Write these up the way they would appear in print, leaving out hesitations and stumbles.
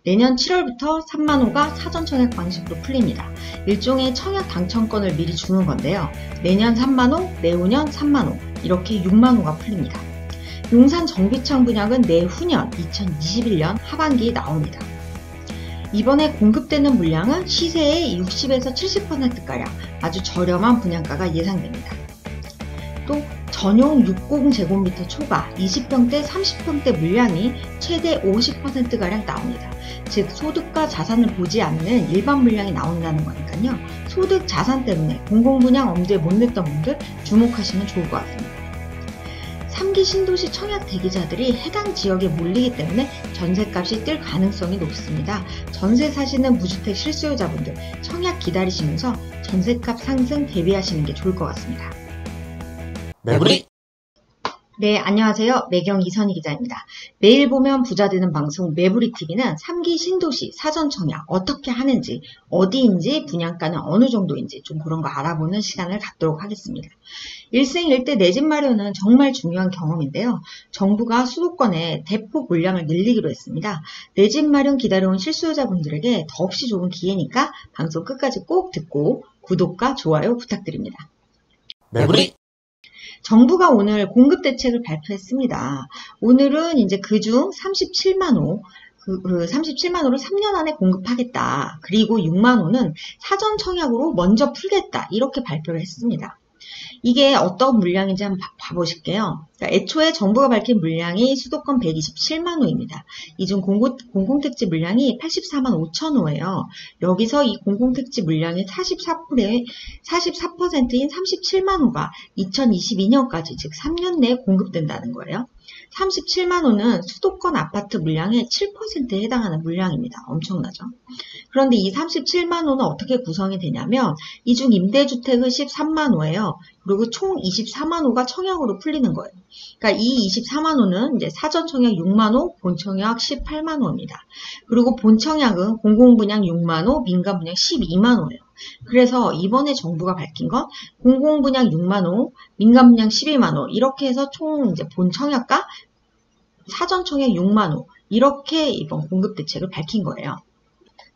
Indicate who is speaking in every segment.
Speaker 1: 내년 7월부터 3만호가 사전 청약 방식으로 풀립니다. 일종의 청약 당첨권을 미리 주는 건데요. 내년 3만호, 내후년 3만호, 이렇게 6만호가 풀립니다. 용산 정비창 분양은 내후년 2021년 하반기에 나옵니다. 이번에 공급되는 물량은 시세의 60에서 70%가량 아주 저렴한 분양가가 예상됩니다. 또 전용 60제곱미터 초과 20평대, 30평대 물량이 최대 50%가량 나옵니다. 즉 소득과 자산을 보지 않는 일반 물량이 나온다는 거니까요. 소득, 자산 때문에 공공분양 엄두에 못 냈던 분들 주목하시면 좋을 것 같습니다. 3기 신도시 청약 대기자들이 해당 지역에 몰리기 때문에 전셋값이 뛸 가능성이 높습니다. 전세 사시는 무주택 실수요자분들 청약 기다리시면서 전셋값 상승 대비하시는 게 좋을 것 같습니다.
Speaker 2: 매부리!
Speaker 1: 네, 안녕하세요. 매경 이선희 기자입니다. 매일 보면 부자 되는 방송 매부리TV는 3기 신도시 사전 청약 어떻게 하는지, 어디인지, 분양가는 어느 정도인지 좀 그런 거 알아보는 시간을 갖도록 하겠습니다. 일생일대 내 집 마련은 정말 중요한 경험인데요. 정부가 수도권에 대폭 물량을 늘리기로 했습니다. 내 집 마련 기다려온 실수요자분들에게 더없이 좋은 기회니까 방송 끝까지 꼭 듣고 구독과 좋아요 부탁드립니다.
Speaker 2: 매부리!
Speaker 1: 정부가 오늘 공급 대책을 발표했습니다. 오늘은 이제 그중 37만호, 37만호를 3년 안에 공급하겠다. 그리고 6만호는 사전 청약으로 먼저 풀겠다. 이렇게 발표를 했습니다. 이게 어떤 물량인지 한번 봐보실게요. 그러니까 애초에 정부가 밝힌 물량이 수도권 127만호입니다. 이 중 공공택지 물량이 84만 5천호예요. 여기서 이 공공택지 물량의 44%인 37만호가 2022년까지 즉 3년 내에 공급된다는 거예요. 37만호는 수도권 아파트 물량의 7%에 해당하는 물량입니다. 엄청나죠? 그런데 이 37만호는 어떻게 구성이 되냐면 이 중 임대주택은 13만호예요. 그리고 총 24만호가 청약으로 풀리는 거예요. 그러니까 이 24만호는 이제 사전 청약 6만호, 본 청약 18만호입니다. 그리고 본 청약은 공공분양 6만호, 민간분양 12만호예요. 그래서 이번에 정부가 밝힌 건 공공분양 6만호, 민간분양 12만호 이렇게 해서 총 이제 본 청약과 사전 청약 6만호 이렇게 이번 공급 대책을 밝힌 거예요.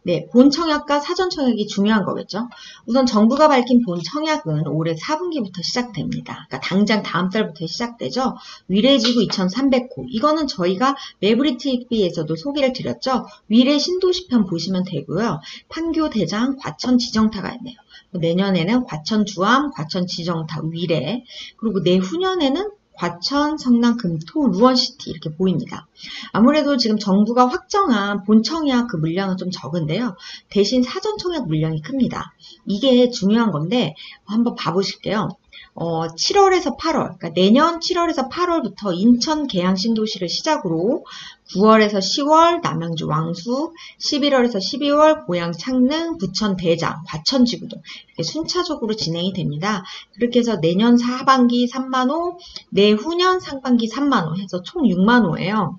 Speaker 1: 네, 본 청약과 사전 청약이 중요한 거겠죠. 우선 정부가 밝힌 본 청약은 올해 4분기부터 시작됩니다. 그러니까 당장 다음 달부터 시작되죠. 위례지구 2300호. 이거는 저희가 매부리TV에서도 소개를 드렸죠. 위례 신도시편 보시면 되고요. 판교, 대장, 과천, 지정타가 있네요. 내년에는 과천, 주암, 과천, 지정타, 위례. 그리고 내후년에는 과천, 성남, 금토, 루원시티 이렇게 보입니다. 아무래도 지금 정부가 확정한 본청약 그 물량은 좀 적은데요. 대신 사전 청약 물량이 큽니다. 이게 중요한 건데 한번 봐보실게요. 7월에서 8월, 그러니까 내년 7월에서 8월부터 인천 계양 신도시를 시작으로 9월에서 10월 남양주 왕수, 11월에서 12월 고양 창릉, 부천 대장, 과천 지구 등 이렇게 순차적으로 진행이 됩니다. 그렇게 해서 내년 하반기 3만호, 내후년 상반기 3만호 해서 총 6만호예요.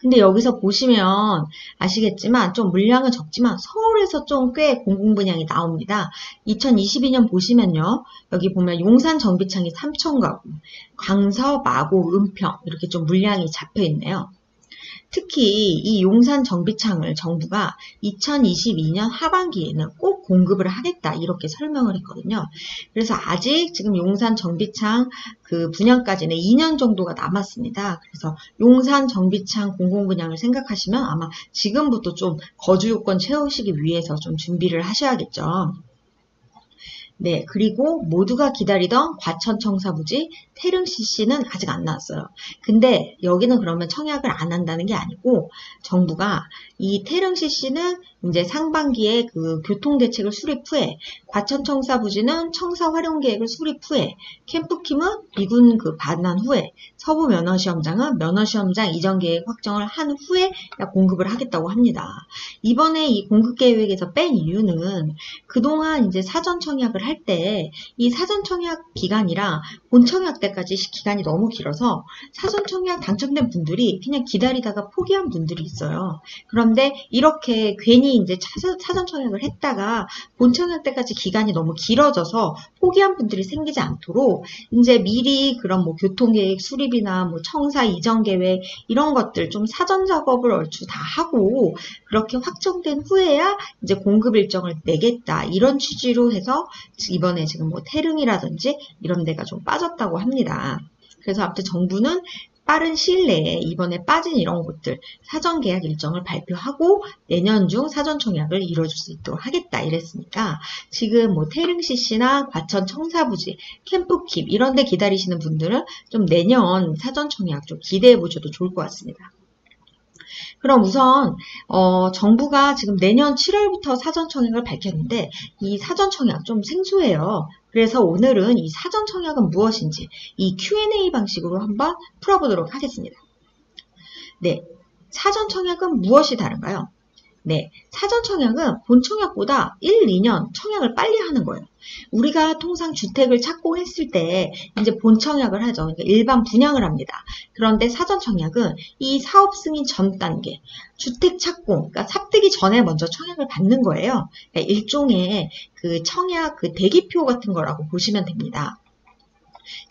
Speaker 1: 근데 여기서 보시면 아시겠지만 좀 물량은 적지만 서울에서 좀 꽤 공공분양이 나옵니다. 2022년 보시면요. 여기 보면 용산 정비창이 3,000가구, 광서, 마고, 은평 이렇게 좀 물량이 잡혀 있네요. 특히 이 용산 정비창을 정부가 2022년 하반기에는 꼭 공급을 하겠다 이렇게 설명을 했거든요. 그래서 아직 지금 용산 정비창 그 분양까지는 2년 정도가 남았습니다. 그래서 용산 정비창 공공분양을 생각하시면 아마 지금부터 좀 거주 요건 채우시기 위해서 좀 준비를 하셔야겠죠. 네, 그리고 모두가 기다리던 과천 청사부지 태릉 CC는 아직 안 나왔어요. 근데 여기는 그러면 청약을 안 한다는 게 아니고 정부가 이 태릉 CC는 이제 상반기에 그 교통대책을 수립 후에 과천 청사부지는 청사 활용 계획을 수립 후에 캠프킴은 미군 그 반환 후에 서부 면허시험장은 면허시험장 이전 계획 확정을 한 후에 공급을 하겠다고 합니다. 이번에 이 공급 계획에서 뺀 이유는 그동안 이제 사전 청약을 할 때 이 사전 청약 기간이랑 본 청약 때까지 기간이 너무 길어서 사전 청약 당첨된 분들이 그냥 기다리다가 포기한 분들이 있어요. 그런데 이렇게 괜히 괜히 이제 사전 청약을 했다가 본 청약 때까지 기간이 너무 길어져서 포기한 분들이 생기지 않도록 이제 미리 그런 뭐 교통계획 수립이나 뭐 청사 이전 계획 이런 것들 좀 사전 작업을 얼추 다 하고 그렇게 확정된 후에야 이제 공급 일정을 내겠다 이런 취지로 해서 이번에 지금 뭐 태릉이라든지 이런 데가 좀 빠졌다고 합니다. 그래서 아무튼 정부는 빠른 시일 내에 이번에 빠진 이런 곳들 사전 계약 일정을 발표하고 내년 중 사전 청약을 이뤄줄 수 있도록 하겠다 이랬으니까 지금 뭐 태릉 CC나 과천 청사부지, 캠프킵 이런 데 기다리시는 분들은 좀 내년 사전 청약 좀 기대해 보셔도 좋을 것 같습니다. 그럼 우선 정부가 지금 내년 7월부터 사전 청약을 밝혔는데 이 사전 청약 좀 생소해요. 그래서 오늘은 이 사전 청약은 무엇인지 이 Q&A 방식으로 한번 풀어보도록 하겠습니다. 네, 사전 청약은 무엇이 다른가요? 네, 사전 청약은 본 청약보다 1, 2년 청약을 빨리 하는 거예요. 우리가 통상 주택을 착공했을 때 이제 본 청약을 하죠. 그러니까 일반 분양을 합니다. 그런데 사전 청약은 이 사업 승인 전 단계, 주택 착공, 그러니까 삽뜨기 전에 먼저 청약을 받는 거예요. 그러니까 일종의 그 청약 그 대기표 같은 거라고 보시면 됩니다.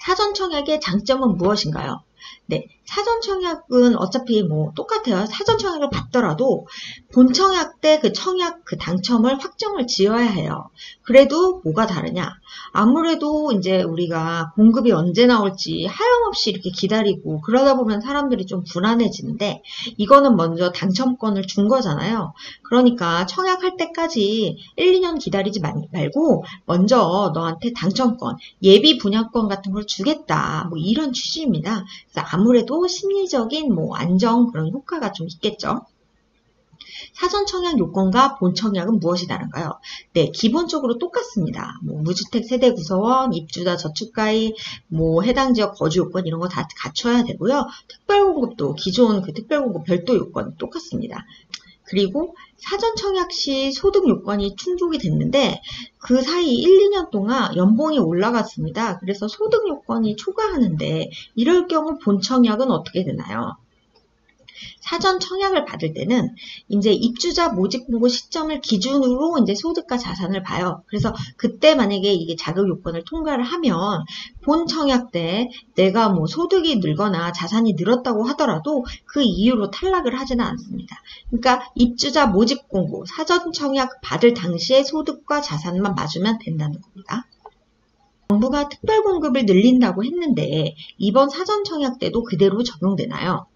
Speaker 1: 사전 청약의 장점은 무엇인가요? 네, 사전 청약은 어차피 뭐 똑같아요. 사전 청약을 받더라도 본 청약 때 그 청약 그 당첨을 확정을 지어야 해요. 그래도 뭐가 다르냐? 아무래도 이제 우리가 공급이 언제 나올지 하염없이 이렇게 기다리고 그러다 보면 사람들이 좀 불안해지는데 이거는 먼저 당첨권을 준 거잖아요. 그러니까 청약할 때까지 1, 2년 기다리지 말고 먼저 너한테 당첨권, 예비 분양권 같은 걸 주겠다. 뭐 이런 취지입니다. 그래서 아무래도 심리적인 뭐 안정 그런 효과가 좀 있겠죠. 사전 청약 요건과 본 청약은 무엇이 다른가요? 네, 기본적으로 똑같습니다. 뭐 무주택 세대 구성원, 입주자 저축가입, 뭐 해당 지역 거주 요건 이런 거 다 갖춰야 되고요. 특별공급도 기존 그 특별공급 별도 요건 똑같습니다. 그리고 사전 청약 시 소득 요건이 충족이 됐는데 그 사이 1, 2년 동안 연봉이 올라갔습니다. 그래서 소득 요건이 초과하는데 이럴 경우 본 청약은 어떻게 되나요? 사전 청약을 받을 때는 이제 입주자 모집 공고 시점을 기준으로 이제 소득과 자산을 봐요. 그래서 그때 만약에 이게 자격 요건을 통과를 하면 본 청약 때 내가 뭐 소득이 늘거나 자산이 늘었다고 하더라도 그 이유로 탈락을 하지는 않습니다. 그러니까 입주자 모집 공고 사전 청약 받을 당시의 소득과 자산만 맞으면 된다는 겁니다. 정부가 특별 공급을 늘린다고 했는데 이번 사전 청약 때도 그대로 적용되나요?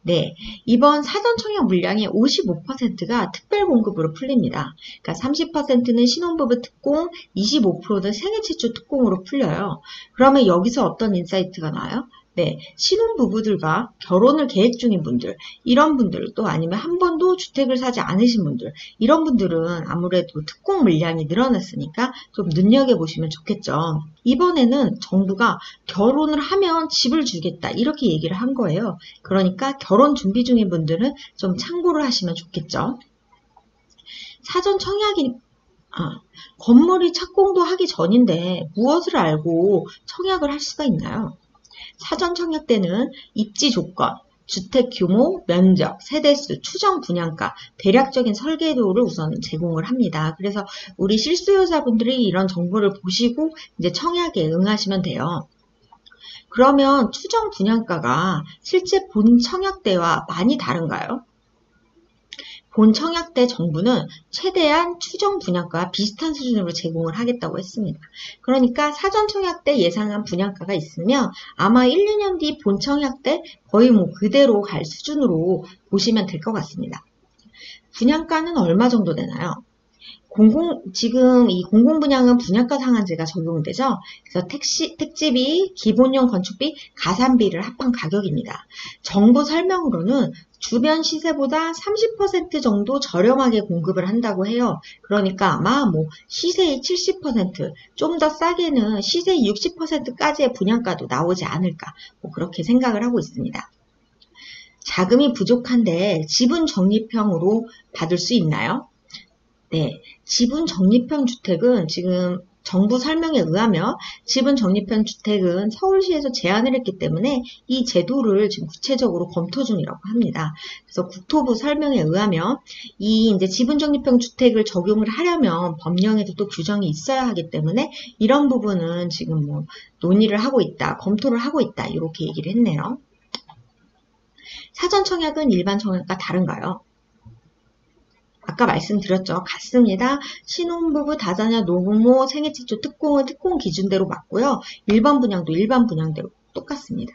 Speaker 1: 네, 이번 사전 청약 물량의 55%가 특별 공급으로 풀립니다. 그러니까 30%는 신혼부부 특공, 25%는 생애 최초 특공으로 풀려요. 그러면 여기서 어떤 인사이트가 나와요? 네, 신혼부부들과 결혼을 계획 중인 분들, 이런 분들 또 아니면 한 번도 주택을 사지 않으신 분들, 이런 분들은 아무래도 특공 물량이 늘어났으니까 좀 눈여겨보시면 좋겠죠. 이번에는 정부가 결혼을 하면 집을 주겠다 이렇게 얘기를 한 거예요. 그러니까 결혼 준비 중인 분들은 좀 참고를 하시면 좋겠죠. 사전 청약이 건물이 착공도 하기 전인데 무엇을 알고 청약을 할 수가 있나요? 사전 청약 때는 입지 조건, 주택 규모, 면적, 세대수, 추정 분양가, 대략적인 설계도를 우선 제공을 합니다. 그래서 우리 실수요자분들이 이런 정보를 보시고 이제 청약에 응하시면 돼요. 그러면 추정 분양가가 실제 본 청약 때와 많이 다른가요? 본 청약 때 정부는 최대한 추정 분양가와 비슷한 수준으로 제공을 하겠다고 했습니다. 그러니까 사전 청약 때 예상한 분양가가 있으면 아마 1, 2년 뒤 본 청약 때 거의 뭐 그대로 갈 수준으로 보시면 될 것 같습니다. 분양가는 얼마 정도 되나요? 지금 이 공공분양은 분양가 상한제가 적용되죠. 그래서 택지비, 기본용 건축비, 가산비를 합한 가격입니다. 정부 설명으로는 주변 시세보다 30% 정도 저렴하게 공급을 한다고 해요. 그러니까 아마 뭐 시세의 70%, 좀 더 싸게는 시세의 60%까지의 분양가도 나오지 않을까, 뭐 그렇게 생각을 하고 있습니다. 자금이 부족한데 지분 적립형으로 받을 수 있나요? 네, 지분 적립형 주택은 지금 정부 설명에 의하면 지분 적립형 주택은 서울시에서 제안을 했기 때문에 이 제도를 지금 구체적으로 검토 중이라고 합니다. 그래서 국토부 설명에 의하면 이 이제 지분 적립형 주택을 적용을 하려면 법령에도 또 규정이 있어야 하기 때문에 이런 부분은 지금 뭐 논의를 하고 있다, 검토를 하고 있다 이렇게 얘기를 했네요. 사전 청약은 일반 청약과 다른가요? 아까 말씀드렸죠. 같습니다. 신혼부부, 다자녀, 노부모, 생애 최초 특공은 특공 기준대로 맞고요. 일반 분양도 일반 분양대로 똑같습니다.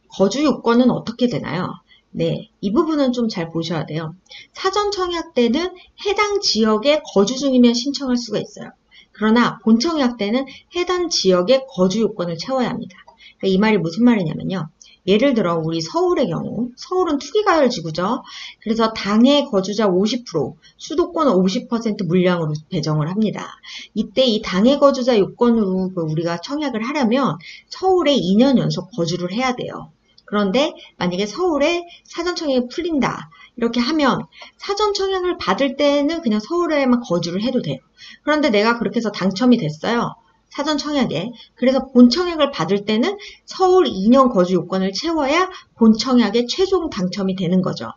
Speaker 1: 거주 요건은 어떻게 되나요? 네, 이 부분은 좀 잘 보셔야 돼요. 사전 청약 때는 해당 지역에 거주 중이면 신청할 수가 있어요. 그러나 본 청약 때는 해당 지역의 거주 요건을 채워야 합니다. 그러니까 이 말이 무슨 말이냐면요. 예를 들어 우리 서울의 경우, 서울은 투기과열 지구죠. 그래서 당해 거주자 50%, 수도권은 50% 물량으로 배정을 합니다. 이때 이 당해 거주자 요건으로 우리가 청약을 하려면 서울에 2년 연속 거주를 해야 돼요. 그런데 만약에 서울에 사전 청약이 풀린다 이렇게 하면 사전 청약을 받을 때는 그냥 서울에만 거주를 해도 돼요. 그런데 내가 그렇게 해서 당첨이 됐어요. 사전 청약에. 그래서 본 청약을 받을 때는 서울 2년 거주 요건을 채워야 본 청약에 최종 당첨이 되는 거죠.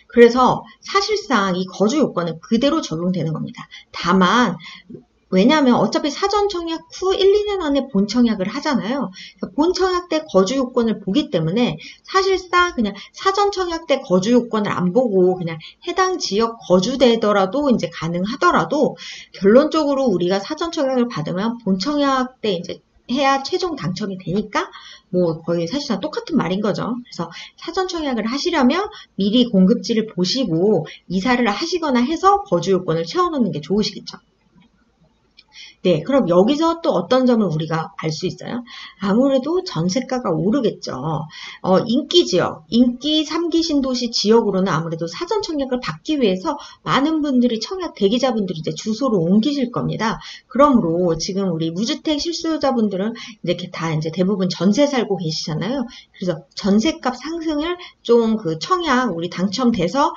Speaker 1: 그래서 사실상 이 거주 요건은 그대로 적용되는 겁니다. 다만 왜냐하면 어차피 사전 청약 후 1, 2년 안에 본 청약을 하잖아요. 본 청약 때 거주 요건을 보기 때문에 사실상 그냥 사전 청약 때 거주 요건을 안 보고 그냥 해당 지역 거주되더라도 이제 가능하더라도 결론적으로 우리가 사전 청약을 받으면 본 청약 때 이제 해야 최종 당첨이 되니까 뭐 거의 사실상 똑같은 말인 거죠. 그래서 사전 청약을 하시려면 미리 공급지를 보시고 이사를 하시거나 해서 거주 요건을 채워놓는 게 좋으시겠죠. 네, 그럼 여기서 또 어떤 점을 우리가 알 수 있어요? 아무래도 전세가가 오르겠죠. 인기 지역, 인기 3기 신도시 지역으로는 아무래도 사전 청약을 받기 위해서 많은 분들이 청약 대기자분들이 이제 주소로 옮기실 겁니다. 그러므로 지금 우리 무주택 실수요자분들은 이제 다 이제 대부분 전세 살고 계시잖아요. 그래서 전세값 상승을 좀 그 청약 우리 당첨돼서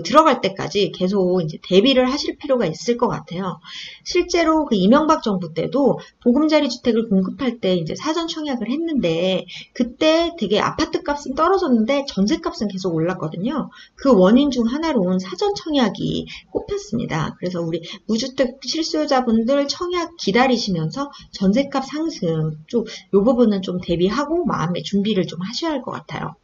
Speaker 1: 들어갈 때까지 계속 이제 대비를 하실 필요가 있을 것 같아요. 실제로 그 이명박 정부 때도 보금자리 주택을 공급할 때 이제 사전 청약을 했는데 그때 되게 아파트 값은 떨어졌는데 전세 값은 계속 올랐거든요. 그 원인 중 하나로는 사전 청약이 꼽혔습니다. 그래서 우리 무주택 실수요자분들 청약 기다리시면서 전세값 상승 좀 이 부분은 좀 대비하고 마음의 준비를 좀 하셔야 할 것 같아요.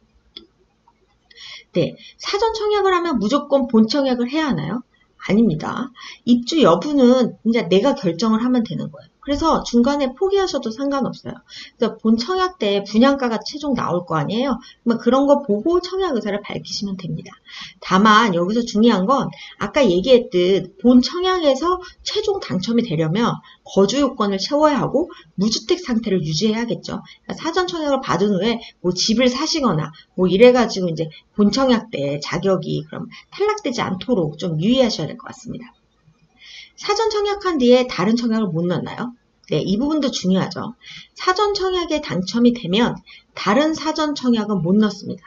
Speaker 1: 네, 사전 청약을 하면 무조건 본 청약을 해야 하나요? 아닙니다. 입주 여부는 이제 내가 결정을 하면 되는 거예요. 그래서 중간에 포기하셔도 상관없어요. 그래서 본 청약 때 분양가가 최종 나올 거 아니에요. 그런 거 보고 청약 의사를 밝히시면 됩니다. 다만 여기서 중요한 건 아까 얘기했듯 본 청약에서 최종 당첨이 되려면 거주 요건을 채워야 하고 무주택 상태를 유지해야겠죠. 그러니까 사전 청약을 받은 후에 뭐 집을 사시거나 뭐 이래가지고 이제 본 청약 때 자격이 그럼 탈락되지 않도록 좀 유의하셔야 될 것 같습니다. 사전 청약한 뒤에 다른 청약을 못 넣나요? 네, 이 부분도 중요하죠. 사전 청약에 당첨이 되면 다른 사전 청약은 못 넣습니다.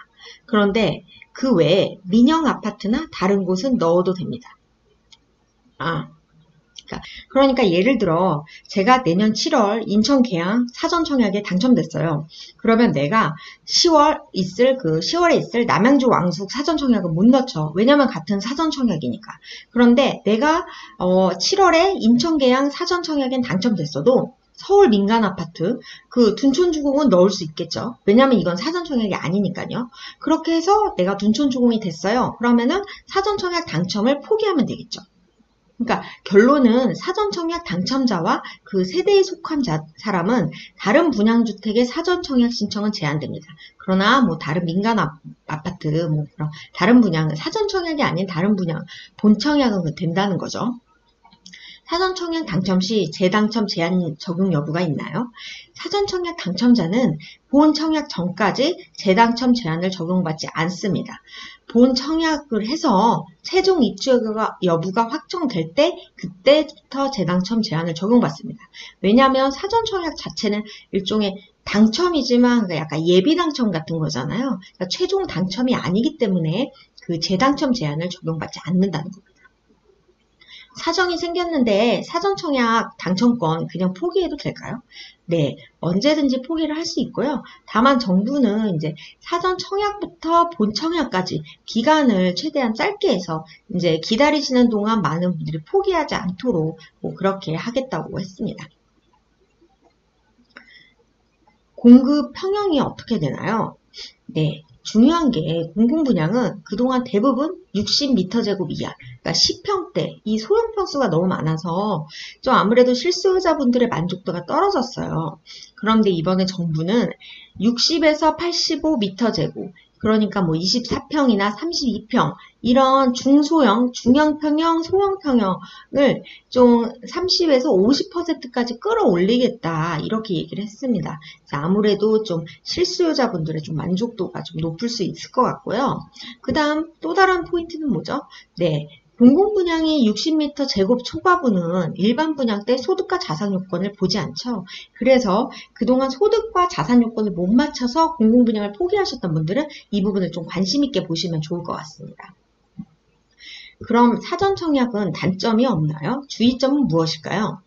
Speaker 1: 그런데 그 외에 민영 아파트나 다른 곳은 넣어도 됩니다. 그러니까 예를 들어 제가 내년 7월 인천 계양 사전 청약에 당첨됐어요. 그러면 내가 10월에 있을 남양주 왕숙 사전 청약은 못 넣죠. 왜냐면 같은 사전 청약이니까. 그런데 내가 7월에 인천 계양 사전 청약엔 당첨됐어도 서울 민간 아파트 그 둔촌주공은 넣을 수 있겠죠. 왜냐면 이건 사전 청약이 아니니까요. 그렇게 해서 내가 둔촌주공이 됐어요. 그러면은 사전 청약 당첨을 포기하면 되겠죠. 그러니까 결론은 사전 청약 당첨자와 그 세대에 속한 사람은 다른 분양주택의 사전 청약 신청은 제한됩니다. 그러나 뭐 다른 민간 아파트 뭐 그런 다른 분양 사전 청약이 아닌 다른 분양 본 청약은 된다는 거죠. 사전 청약 당첨 시 재당첨 제한 적용 여부가 있나요? 사전 청약 당첨자는 본 청약 전까지 재당첨 제한을 적용받지 않습니다. 본 청약을 해서 최종 입주 여부가 확정될 때 그때부터 재당첨 제한을 적용받습니다. 왜냐하면 사전 청약 자체는 일종의 당첨이지만 약간 예비 당첨 같은 거잖아요. 그러니까 최종 당첨이 아니기 때문에 그 재당첨 제한을 적용받지 않는다는 겁니다. 사정이 생겼는데 사전 청약 당첨권 그냥 포기해도 될까요? 네, 언제든지 포기를 할 수 있고요. 다만 정부는 이제 사전 청약부터 본 청약까지 기간을 최대한 짧게 해서 이제 기다리시는 동안 많은 분들이 포기하지 않도록 뭐 그렇게 하겠다고 했습니다. 공급 평형이 어떻게 되나요? 네, 중요한 게 공공분양은 그동안 대부분 60m² 이하, 그러니까 10평대, 이 소형 평수가 너무 많아서 좀 아무래도 실수요자분들의 만족도가 떨어졌어요. 그런데 이번에 정부는 60에서 85m², 그러니까 뭐 24평이나 32평 이런 중소형, 중형평형, 소형평형을 좀 30에서 50%까지 끌어올리겠다 이렇게 얘기를 했습니다. 아무래도 좀 실수요자분들의 좀 만족도가 좀 높을 수 있을 것 같고요. 그 다음 또 다른 포인트는 뭐죠? 네. 공공분양이 60m² 초과분은 일반 분양 때 소득과 자산 요건을 보지 않죠. 그래서 그동안 소득과 자산 요건을 못 맞춰서 공공분양을 포기하셨던 분들은 이 부분을 좀 관심 있게 보시면 좋을 것 같습니다. 그럼 사전 청약은 단점이 없나요? 주의점은 무엇일까요?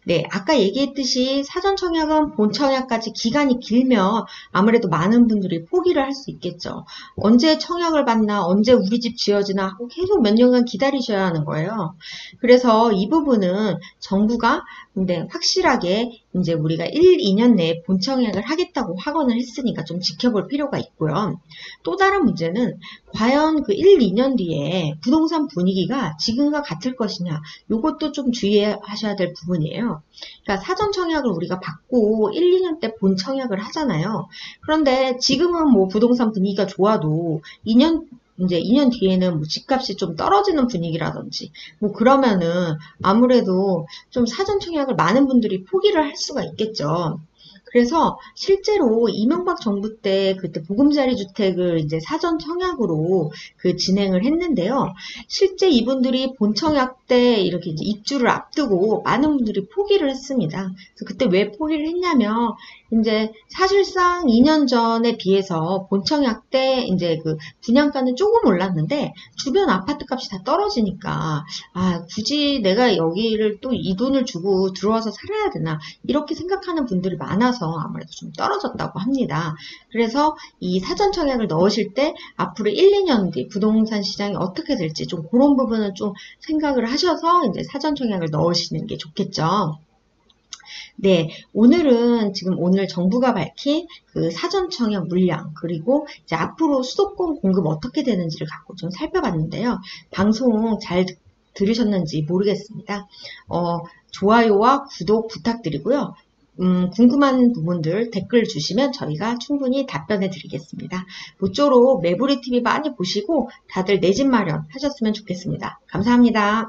Speaker 1: 네, 아까 얘기했듯이 사전 청약은 본 청약까지 기간이 길면 아무래도 많은 분들이 포기를 할 수 있겠죠. 언제 청약을 받나, 언제 우리 집 지어지나 하고 계속 몇 년간 기다리셔야 하는 거예요. 그래서 이 부분은 정부가 근데 확실하게 이제 우리가 1, 2년 내에 본 청약을 하겠다고 확언을 했으니까 좀 지켜볼 필요가 있고요. 또 다른 문제는 과연 그 1, 2년 뒤에 부동산 분위기가 지금과 같을 것이냐, 이것도 좀 주의하셔야 될 부분이에요. 그러니까 사전 청약을 우리가 받고 1, 2년 때 본 청약을 하잖아요. 그런데 지금은 뭐 부동산 분위기가 좋아도 2년 뒤에는 뭐 집값이 좀 떨어지는 분위기라든지, 뭐 그러면은 아무래도 좀 사전 청약을 많은 분들이 포기를 할 수가 있겠죠. 그래서 실제로 이명박 정부 때 그때 보금자리 주택을 이제 사전 청약으로 그 진행을 했는데요. 실제 이분들이 본 청약 때 이렇게 이제 입주를 앞두고 많은 분들이 포기를 했습니다. 그래서 그때 왜 포기를 했냐면 이제 사실상 2년 전에 비해서 본 청약 때 이제 그 분양가는 조금 올랐는데 주변 아파트 값이 다 떨어지니까 굳이 내가 여기를 또 이 돈을 주고 들어와서 살아야 되나 이렇게 생각하는 분들이 많아서 아무래도 좀 떨어졌다고 합니다. 그래서 이 사전 청약을 넣으실 때 앞으로 1, 2년 뒤 부동산 시장이 어떻게 될지 좀 그런 부분은 좀 생각을 하셔서 이제 사전 청약을 넣으시는 게 좋겠죠. 네, 오늘은 지금 오늘 정부가 밝힌 그 사전 청약 물량 그리고 이제 앞으로 수도권 공급 어떻게 되는지를 갖고 좀 살펴봤는데요. 방송 잘 들으셨는지 모르겠습니다. 좋아요와 구독 부탁드리고요. 궁금한 부분들 댓글 주시면 저희가 충분히 답변해 드리겠습니다. 모쪼록 매부리 TV 많이 보시고 다들 내 집 마련 하셨으면 좋겠습니다. 감사합니다.